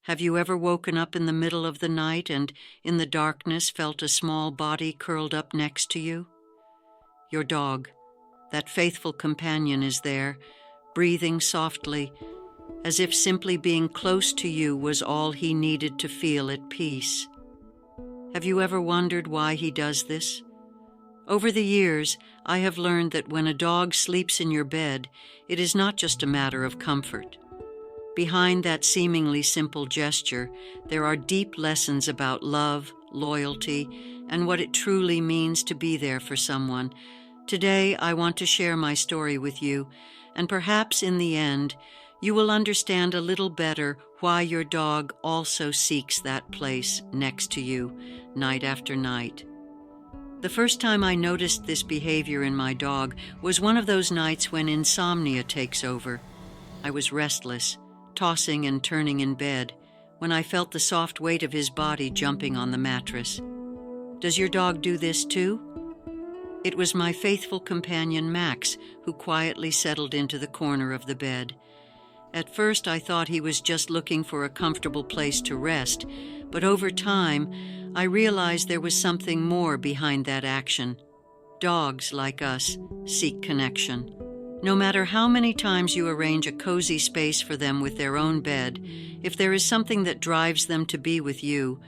Have you ever woken up in the middle of the night and, in the darkness, felt a small body curled up next to you? Your dog, that faithful companion, is there, breathing softly, as if simply being close to you was all he needed to feel at peace. Have you ever wondered why he does this? Over the years, I have learned that when a dog sleeps in your bed, it is not just a matter of comfort. Behind that seemingly simple gesture, there are deep lessons about love, loyalty, and what it truly means to be there for someone. Today, I want to share my story with you, and perhaps in the end, you will understand a little better why your dog also seeks that place next to you, night after night. The first time I noticed this behavior in my dog was one of those nights when insomnia takes over. I was restless, tossing and turning in bed, when I felt the soft weight of his body jumping on the mattress. Does your dog do this too? It was my faithful companion Max who quietly settled into the corner of the bed. At first I thought he was just looking for a comfortable place to rest, but over time I realized there was something more behind that action. Dogs, like us, seek connection. No matter how many times you arrange a cozy space for them with their own bed, if there is something that drives them to be with you,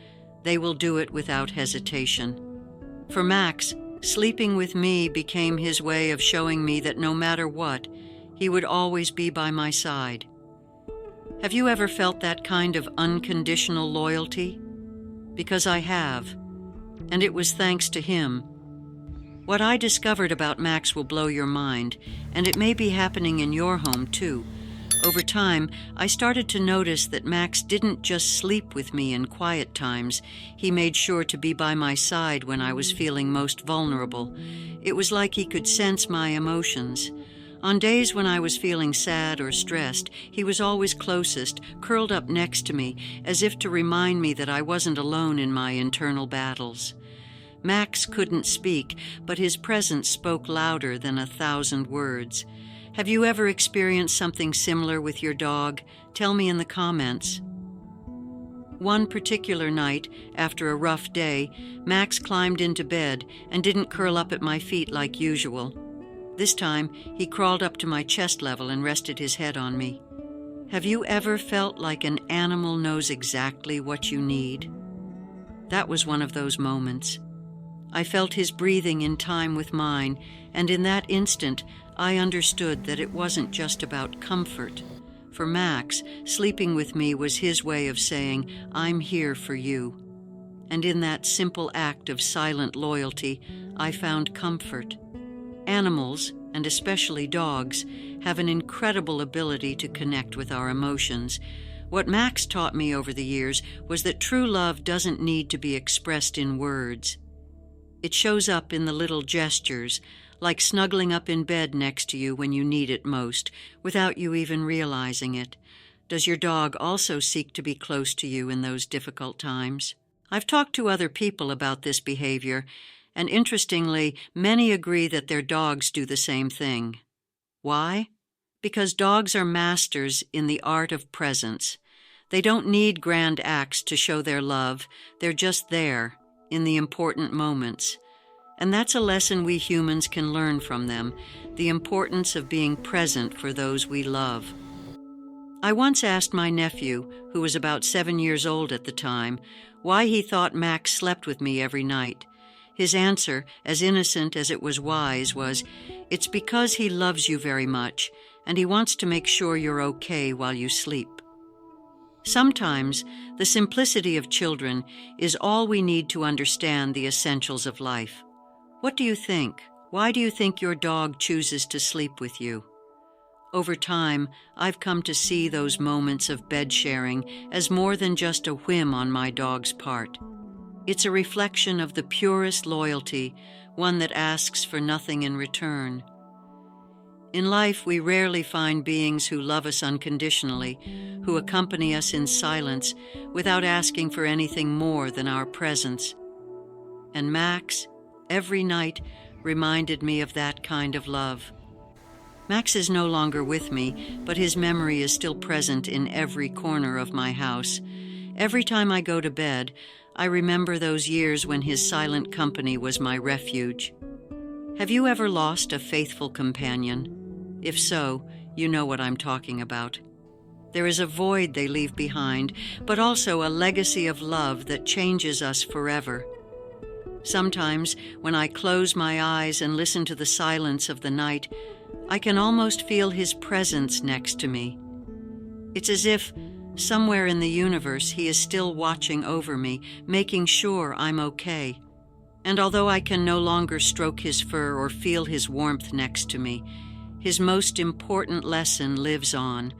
they will do it without hesitation. For Max, sleeping with me became his way of showing me that no matter what, he would always be by my side. Have you ever felt that kind of unconditional loyalty? Because I have, and it was thanks to him. What I discovered about Max will blow your mind, and it may be happening in your home too. Over time, I started to notice that Max didn't just sleep with me in quiet times. He made sure to be by my side when I was feeling most vulnerable. It was like he could sense my emotions. On days when I was feeling sad or stressed, he was always closest, curled up next to me, as if to remind me that I wasn't alone in my internal battles. Max couldn't speak, but his presence spoke louder than 1,000 words. Have you ever experienced something similar with your dog? Tell me in the comments. One particular night, after a rough day, Max climbed into bed and didn't curl up at my feet like usual. This time, he crawled up to my chest level and rested his head on me. Have you ever felt like an animal knows exactly what you need? That was one of those moments. I felt his breathing in time with mine, and in that instant, I understood that it wasn't just about comfort. For Max, sleeping with me was his way of saying, "I'm here for you." And in that simple act of silent loyalty, I found comfort. Animals, and especially dogs, have an incredible ability to connect with our emotions. What Max taught me over the years was that true love doesn't need to be expressed in words. It shows up in the little gestures, like snuggling up in bed next to you when you need it most, without you even realizing it. Does your dog also seek to be close to you in those difficult times? I've talked to other people about this behavior, and interestingly, many agree that their dogs do the same thing. Why? Because dogs are masters in the art of presence. They don't need grand acts to show their love. They're just there, in the important moments. And that's a lesson we humans can learn from them, the importance of being present for those we love. I once asked my nephew, who was about 7 years old at the time, why he thought Max slept with me every night. His answer, as innocent as it was wise, was, "It's because he loves you very much, and he wants to make sure you're okay while you sleep." Sometimes, the simplicity of children is all we need to understand the essentials of life. What do you think? Why do you think your dog chooses to sleep with you? Over time, I've come to see those moments of bed sharing as more than just a whim on my dog's part. It's a reflection of the purest loyalty, one that asks for nothing in return. In life, we rarely find beings who love us unconditionally, who accompany us in silence without asking for anything more than our presence. And Max, every night, reminded me of that kind of love. Max is no longer with me, but his memory is still present in every corner of my house. Every time I go to bed, I remember those years when his silent company was my refuge. Have you ever lost a faithful companion? If so, you know what I'm talking about. There is a void they leave behind, but also a legacy of love that changes us forever. Sometimes, when I close my eyes and listen to the silence of the night, I can almost feel his presence next to me. It's as if, somewhere in the universe, he is still watching over me, making sure I'm okay. And although I can no longer stroke his fur or feel his warmth next to me, his most important lesson lives on,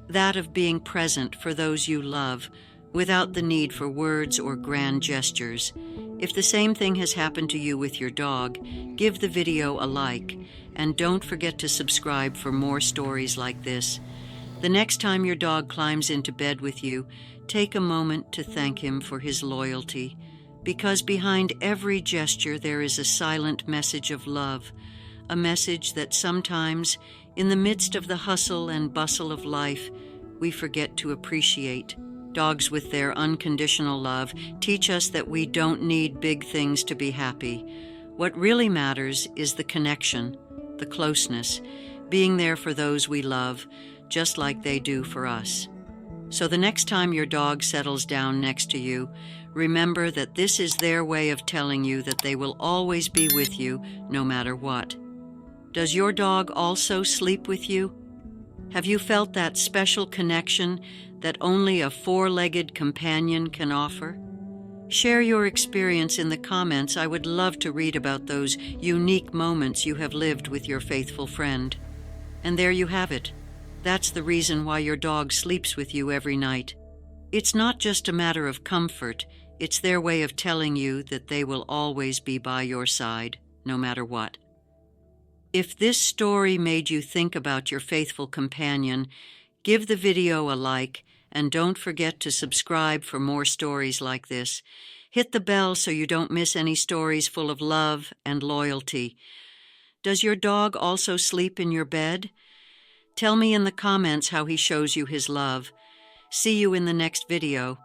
that of being present for those you love, without the need for words or grand gestures. If the same thing has happened to you with your dog, give the video a like, and don't forget to subscribe for more stories like this. The next time your dog climbs into bed with you, take a moment to thank him for his loyalty, because behind every gesture there is a silent message of love, a message that sometimes, in the midst of the hustle and bustle of life, we forget to appreciate. Dogs, with their unconditional love, teach us that we don't need big things to be happy. What really matters is the connection, the closeness, being there for those we love, just like they do for us. So the next time your dog settles down next to you, remember that this is their way of telling you that they will always be with you, no matter what. Does your dog also sleep with you? Have you felt that special connection that only a four-legged companion can offer? Share your experience in the comments. I would love to read about those unique moments you have lived with your faithful friend. And there you have it. That's the reason why your dog sleeps with you every night. It's not just a matter of comfort, it's their way of telling you that they will always be by your side, no matter what. If this story made you think about your faithful companion, give the video a like, and don't forget to subscribe for more stories like this. Hit the bell so you don't miss any stories full of love and loyalty. Does your dog also sleep in your bed? Tell me in the comments how he shows you his love. See you in the next video.